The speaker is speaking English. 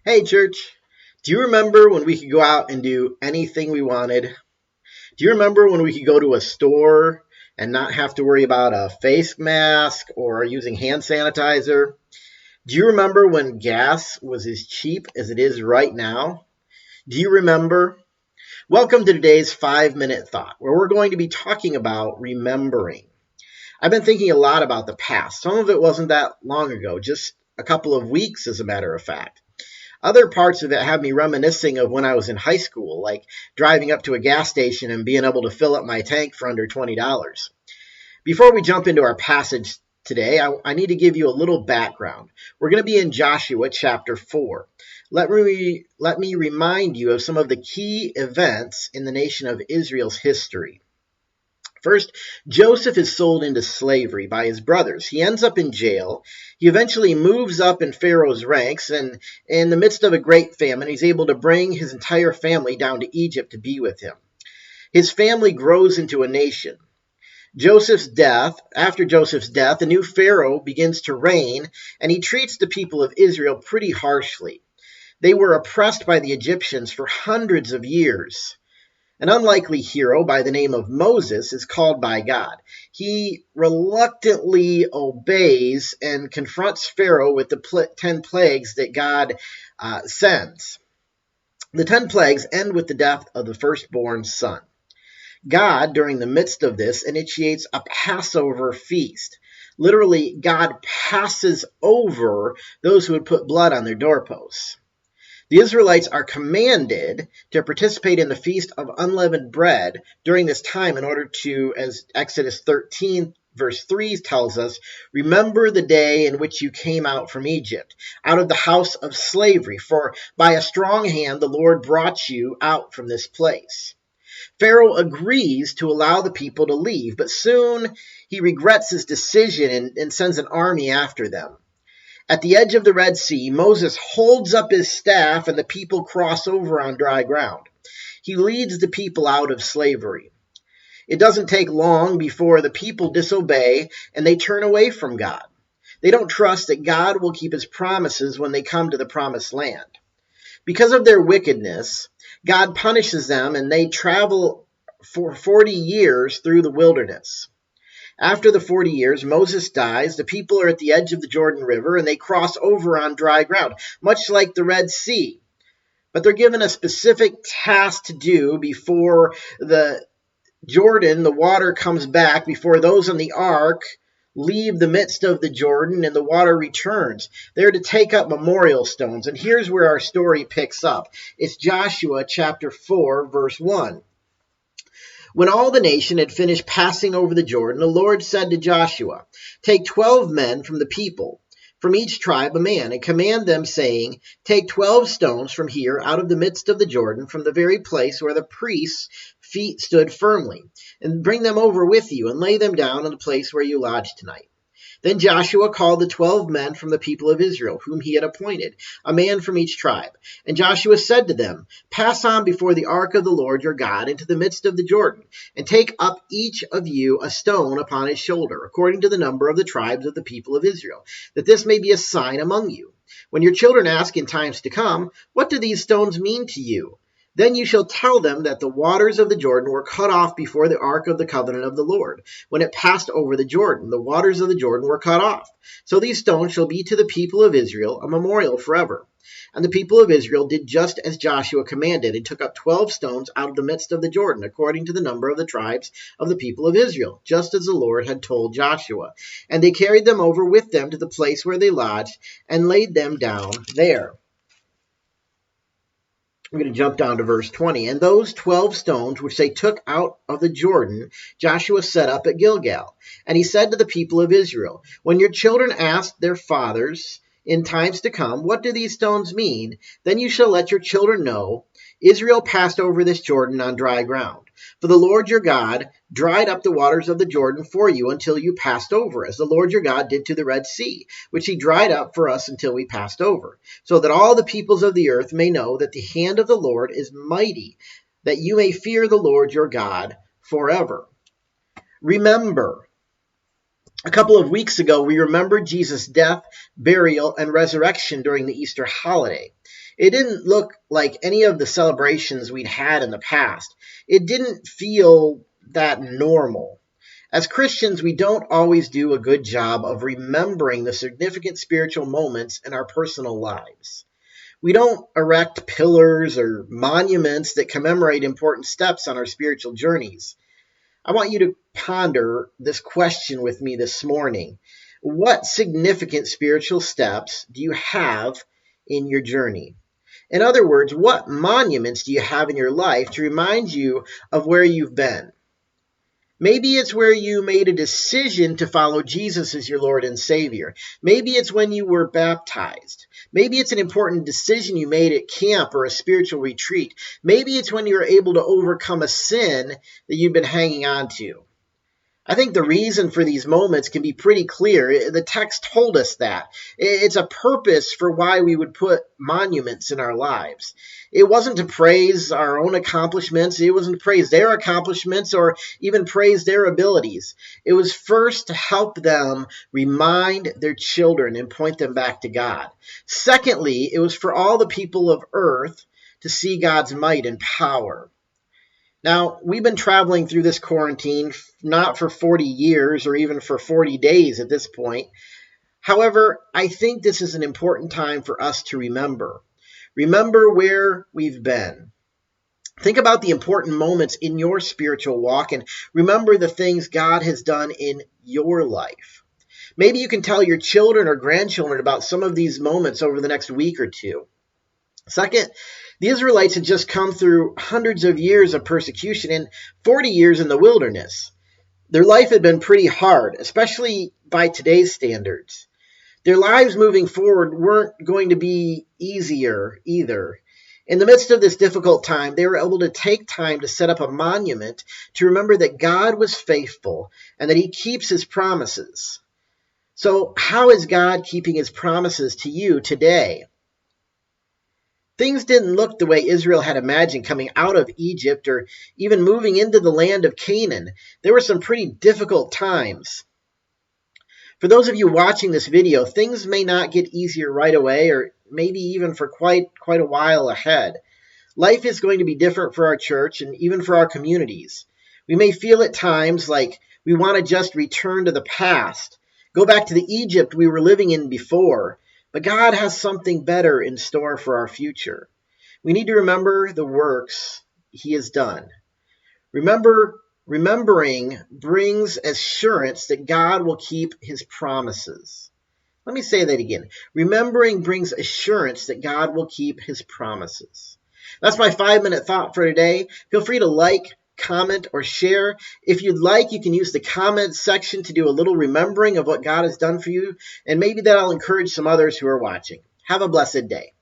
Hey, church, do you remember when we could go out and do anything we wanted? Do you remember when we could go to a store and not have to worry about a face mask or using hand sanitizer? Do you remember when gas was as cheap as it is right now? Do you remember? Welcome to today's 5-minute thought, where we're going to be talking about remembering. I've been thinking a lot about the past. Some of it wasn't that long ago, just a couple of weeks, as a matter of fact. Other parts of it have me reminiscing of when I was in high school, like driving up to a gas station and being able to fill up my tank for under $20. Before we jump into our passage today, I need to give you a little background. We're going to be in Joshua chapter 4. Let me remind you of some of the key events in the nation of Israel's history. First, Joseph is sold into slavery by his brothers. He ends up in jail. He eventually moves up in Pharaoh's ranks, and in the midst of a great famine, he's able to bring his entire family down to Egypt to be with him. His family grows into a nation. After Joseph's death, a new Pharaoh begins to reign, and he treats the people of Israel pretty harshly. They were oppressed by the Egyptians for hundreds of years. An unlikely hero by the name of Moses is called by God. He reluctantly obeys and confronts Pharaoh with the 10 plagues that God sends. The 10 plagues end with the death of the firstborn son. God, during the midst of this, initiates a Passover feast. Literally, God passes over those who would put blood on their doorposts. The Israelites are commanded to participate in the Feast of Unleavened Bread during this time in order to, as Exodus 13 verse 3 tells us, remember the day in which you came out from Egypt, out of the house of slavery, for by a strong hand the Lord brought you out from this place. Pharaoh agrees to allow the people to leave, but soon he regrets his decision and sends an army after them. At the edge of the Red Sea, Moses holds up his staff and the people cross over on dry ground. He leads the people out of slavery. It doesn't take long before the people disobey and they turn away from God. They don't trust that God will keep his promises when they come to the promised land. Because of their wickedness, God punishes them and they travel for 40 years through the wilderness. After the 40 years, Moses dies, the people are at the edge of the Jordan River, and they cross over on dry ground, much like the Red Sea. But they're given a specific task to do before the water comes back, before those on the ark leave the midst of the Jordan and the water returns. They're to take up memorial stones. And here's where our story picks up. It's Joshua chapter 4, verse 1. When all the nation had finished passing over the Jordan, the Lord said to Joshua, take 12 men from the people, from each tribe a man, and command them, saying, take 12 stones from here out of the midst of the Jordan, from the very place where the priests' feet stood firmly, and bring them over with you, and lay them down in the place where you lodge tonight. Then Joshua called the 12 men from the people of Israel, whom he had appointed, a man from each tribe. And Joshua said to them, pass on before the ark of the Lord your God into the midst of the Jordan, and take up each of you a stone upon his shoulder, according to the number of the tribes of the people of Israel, that this may be a sign among you. When your children ask in times to come, what do these stones mean to you? Then you shall tell them that the waters of the Jordan were cut off before the ark of the covenant of the Lord. When it passed over the Jordan, the waters of the Jordan were cut off. So these stones shall be to the people of Israel a memorial forever. And the people of Israel did just as Joshua commanded, and took up 12 stones out of the midst of the Jordan, according to the number of the tribes of the people of Israel, just as the Lord had told Joshua. And they carried them over with them to the place where they lodged, and laid them down there. We're going to jump down to verse 20. And those 12 stones which they took out of the Jordan, Joshua set up at Gilgal. And he said to the people of Israel, when your children ask their fathers in times to come, what do these stones mean? Then you shall let your children know, Israel passed over this Jordan on dry ground. For the Lord your God dried up the waters of the Jordan for you until you passed over, as the Lord your God did to the Red Sea, which he dried up for us until we passed over, so that all the peoples of the earth may know that the hand of the Lord is mighty, that you may fear the Lord your God forever. Remember, a couple of weeks ago, we remembered Jesus' death, burial, and resurrection during the Easter holiday. It didn't look like any of the celebrations we'd had in the past. It didn't feel that normal. As Christians, we don't always do a good job of remembering the significant spiritual moments in our personal lives. We don't erect pillars or monuments that commemorate important steps on our spiritual journeys. I want you to ponder this question with me this morning. What significant spiritual steps do you have in your journey? In other words, what monuments do you have in your life to remind you of where you've been? Maybe it's where you made a decision to follow Jesus as your Lord and Savior. Maybe it's when you were baptized. Maybe it's an important decision you made at camp or a spiritual retreat. Maybe it's when you were able to overcome a sin that you've been hanging on to. I think the reason for these moments can be pretty clear. The text told us that. It's a purpose for why we would put monuments in our lives. It wasn't to praise our own accomplishments. It wasn't to praise their accomplishments or even praise their abilities. It was first to help them remind their children and point them back to God. Secondly, it was for all the people of earth to see God's might and power. Now, we've been traveling through this quarantine not for 40 years or even for 40 days at this point. However, I think this is an important time for us to remember. Remember where we've been. Think about the important moments in your spiritual walk and remember the things God has done in your life. Maybe you can tell your children or grandchildren about some of these moments over the next week or two. Second, the Israelites had just come through hundreds of years of persecution and 40 years in the wilderness. Their life had been pretty hard, especially by today's standards. Their lives moving forward weren't going to be easier either. In the midst of this difficult time, they were able to take time to set up a monument to remember that God was faithful and that He keeps His promises. So, how is God keeping His promises to you today? Things didn't look the way Israel had imagined coming out of Egypt or even moving into the land of Canaan. There were some pretty difficult times. For those of you watching this video, things may not get easier right away or maybe even for quite a while ahead. Life is going to be different for our church and even for our communities. We may feel at times like we want to just return to the past, go back to the Egypt we were living in before. But God has something better in store for our future. We need to remember the works He has done. Remembering brings assurance that God will keep His promises. Let me say that again. Remembering brings assurance that God will keep His promises. That's my 5-minute thought for today. Feel free to like, comment, or share. If you'd like, you can use the comment section to do a little remembering of what God has done for you, and maybe that'll encourage some others who are watching. Have a blessed day.